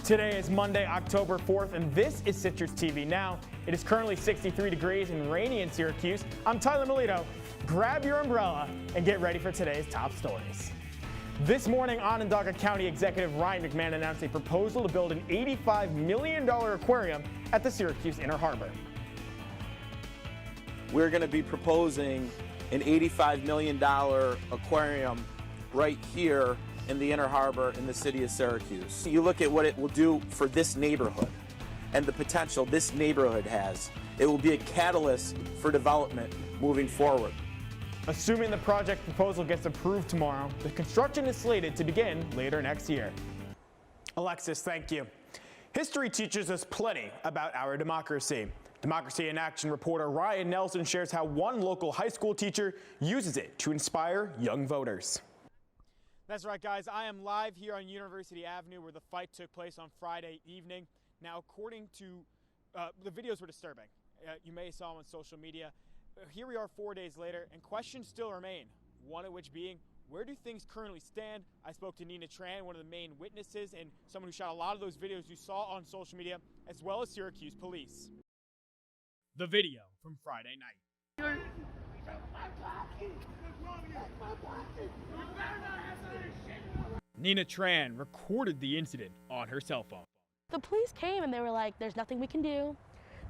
Today is Monday, October 4th, and this is Citrus TV Now. It is currently 63 degrees and rainy in Syracuse. I'm Tyler Melito. Grab your umbrella and get ready for today's top stories. This morning, Onondaga County Executive Ryan McMahon announced a proposal to build an $85 million aquarium at the Syracuse Inner Harbor. We're going to be proposing an $85 million aquarium right here in the Inner Harbor in the city of Syracuse. You look at what it will do for this neighborhood and the potential this neighborhood has. It will be a catalyst for development moving forward. Assuming the project proposal gets approved tomorrow, the construction is slated to begin later next year. Alexis, thank you. History teaches us plenty about our democracy. Democracy in Action reporter Ryan Nelson shares how one local high school teacher uses it to inspire young voters. That's right, guys. I am live here on University Avenue where the fight took place on Friday evening. Now, according to the videos were disturbing. You may have saw them on social media. Here we are 4 days later, and questions still remain, one of which being, where do things currently stand? I spoke to Nina Tran, one of the main witnesses, and someone who shot a lot of those videos you saw on social media, as well as Syracuse police. The video from Friday night. Nina Tran recorded the incident on her cell phone. The police came and they were like, there's nothing we can do.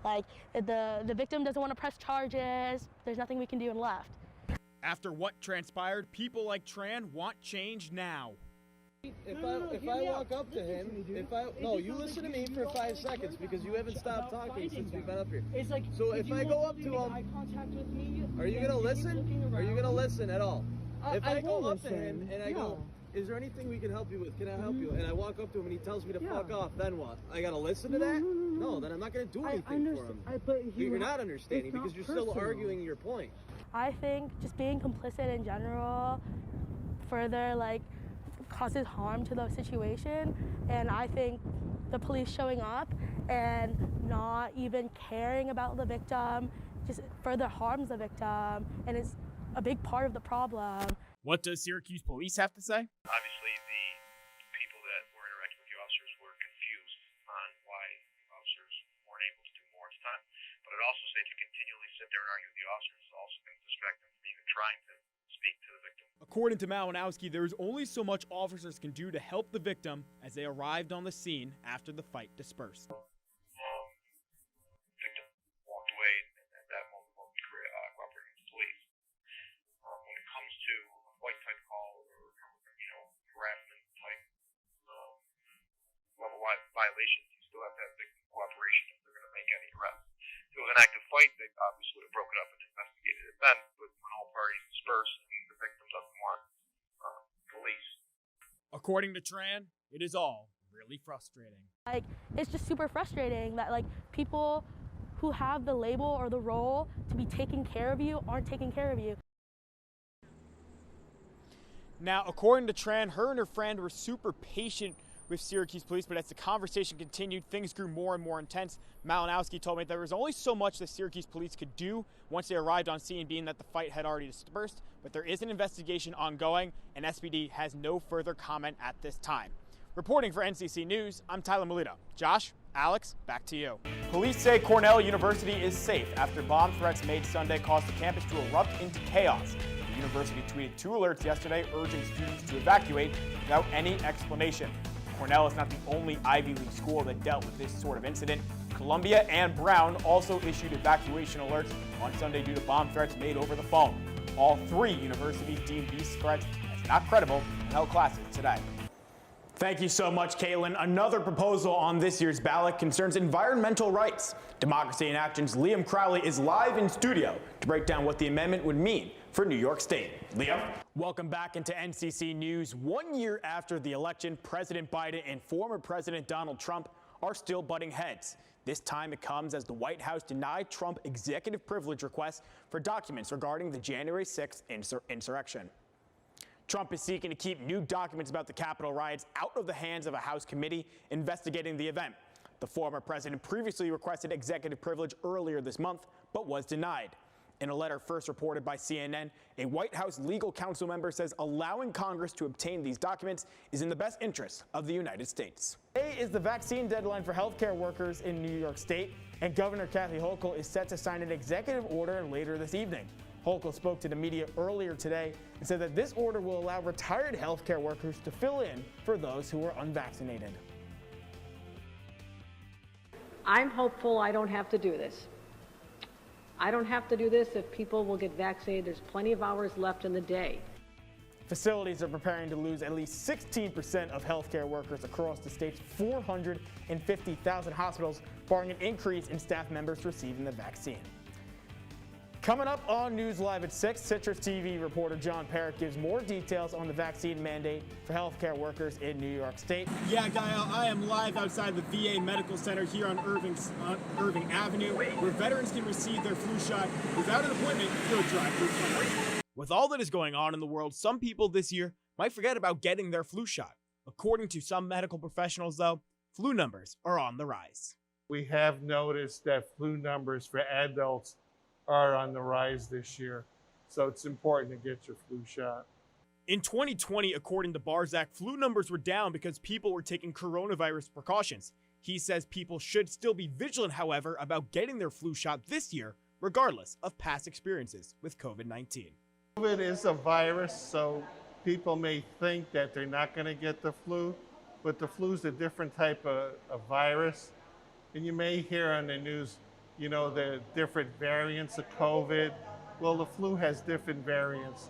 Like, the victim doesn't want to press charges. There's nothing we can do, and left. After what transpired, people like Tran want change now. If I walk up to him, you listen to me for 5 seconds because you haven't stopped talking since we've been up here. So if I go up to him, are you gonna listen? Are you gonna listen at all? If I go up to him and I go, is there anything we can help you with? Can I help you? And I walk up to him and he tells me to fuck off, then what? I gotta listen to that? No, then I'm not gonna do anything for him. You're not understanding because you're still arguing your point. I think just being complicit in general further causes harm to the situation, and I think the police showing up and not even caring about the victim just further harms the victim, and it's a big part of the problem. What does Syracuse police have to say? Obviously, the people that were interacting with the officers were confused on why the officers weren't able to do more at the time. But it also said to continually sit there and argue with the officers is also going to distract them from even trying to speak to the victim. According to Malinowski, there is only so much officers can do to help the victim as they arrived on the scene after the fight dispersed. Victim walked away and at that moment wasn't cooperating with the police. When it comes to a fight type call or harassment type level violations, you still have to have victim cooperation if they're going to make any arrests. If it was an active fight, they obviously would have broken up and investigated it then, but when all parties disperse and the victim doesn't want police. According to Tran, it is all really frustrating. It's just super frustrating that people who have the label or the role to be taking care of you aren't taking care of you. Now, according to Tran, her and her friend were super patient with Syracuse police, but as the conversation continued, things grew more and more intense. Malinowski told me there was only so much the Syracuse police could do once they arrived on scene, being that the fight had already dispersed, but there is an investigation ongoing, and SPD has no further comment at this time. Reporting for NCC News, I'm Tyler Melito. Josh, Alex, back to you. Police say Cornell University is safe after bomb threats made Sunday caused the campus to erupt into chaos. The university tweeted 2 alerts yesterday urging students to evacuate without any explanation. Cornell is not the only Ivy League school that dealt with this sort of incident. Columbia and Brown also issued evacuation alerts on Sunday due to bomb threats made over the phone. All 3 universities deemed these threats as not credible and held classes today. Thank you so much, Caitlin. Another proposal on this year's ballot concerns environmental rights. Democracy in Action's Liam Crowley is live in studio to break down what the amendment would mean for New York State. Liam? Welcome back into NCC News. 1 year after the election, President Biden and former President Donald Trump are still butting heads. This time it comes as the White House denied Trump executive privilege requests for documents regarding the January 6th insurrection. Trump is seeking to keep new documents about the Capitol riots out of the hands of a House committee investigating the event. The former president previously requested executive privilege earlier this month, but was denied. In a letter first reported by CNN, a White House legal counsel member says allowing Congress to obtain these documents is in the best interest of the United States. Today is the vaccine deadline for healthcare workers in New York State, and Governor Kathy Hochul is set to sign an executive order later this evening. Hochul spoke to the media earlier today and said that this order will allow retired healthcare workers to fill in for those who are unvaccinated. I'm hopeful I don't have to do this. I don't have to do this if people will get vaccinated. There's plenty of hours left in the day. Facilities are preparing to lose at least 16% of healthcare workers across the state's 450,000 hospitals, barring an increase in staff members receiving the vaccine. Coming up on News Live at 6, Citrus TV reporter John Parrott gives more details on the vaccine mandate for healthcare workers in New York State. Yeah, Gael, I am live outside the VA Medical Center here on Irving Avenue, where veterans can receive their flu shot without an appointment through a drive-through clinic. With all that is going on in the world, some people this year might forget about getting their flu shot. According to some medical professionals, though, flu numbers are on the rise. We have noticed that flu numbers for adults are on the rise this year, so it's important to get your flu shot. In 2020, according to Barzak, flu numbers were down because people were taking coronavirus precautions. He says people should still be vigilant, however, about getting their flu shot this year, regardless of past experiences with COVID-19. COVID is a virus, so people may think that they're not going to get the flu, but the flu is a different type of virus. And you may hear on the news, you know, the different variants of COVID. Well, the flu has different variants.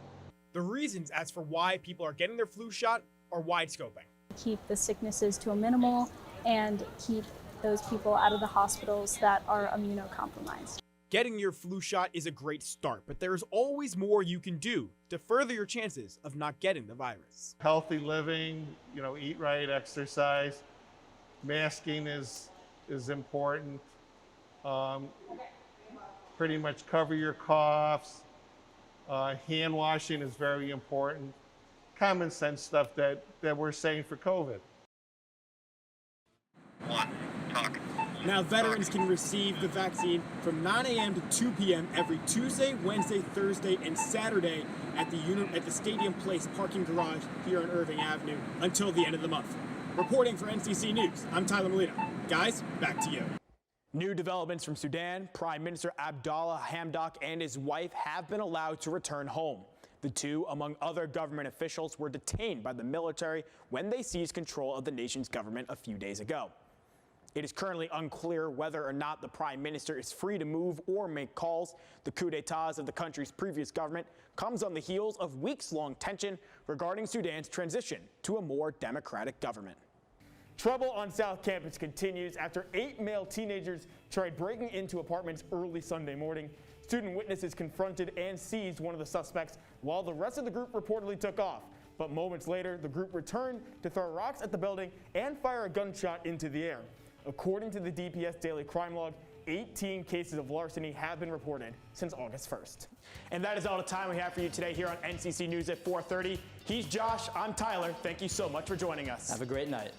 The reasons as for why people are getting their flu shot are wide-scoping. Keep the sicknesses to a minimal and keep those people out of the hospitals that are immunocompromised. Getting your flu shot is a great start, but there's always more you can do to further your chances of not getting the virus. Healthy living, you know, eat right, exercise, masking is important. Pretty much cover your coughs. Hand washing is very important. Common sense stuff that we're saying for COVID. Now, veterans can receive the vaccine from 9 a.m. to 2 p.m. every Tuesday, Wednesday, Thursday, and Saturday at the Stadium Place parking garage here on Irving Avenue until the end of the month. Reporting for NCC News, I'm Tyler Melito. Guys, back to you. New developments from Sudan. Prime Minister Abdallah Hamdok and his wife have been allowed to return home. The two, among other government officials, were detained by the military when they seized control of the nation's government a few days ago. It is currently unclear whether or not the prime minister is free to move or make calls. The coup d'etats of the country's previous government comes on the heels of weeks-long tension regarding Sudan's transition to a more democratic government. Trouble on South Campus continues after 8 male teenagers tried breaking into apartments early Sunday morning. Student witnesses confronted and seized one of the suspects while the rest of the group reportedly took off. But moments later, the group returned to throw rocks at the building and fire a gunshot into the air. According to the DPS Daily Crime Log, 18 cases of larceny have been reported since August 1st. And that is all the time we have for you today here on NCC News at 4:30. He's Josh, I'm Tyler. Thank you so much for joining us. Have a great night.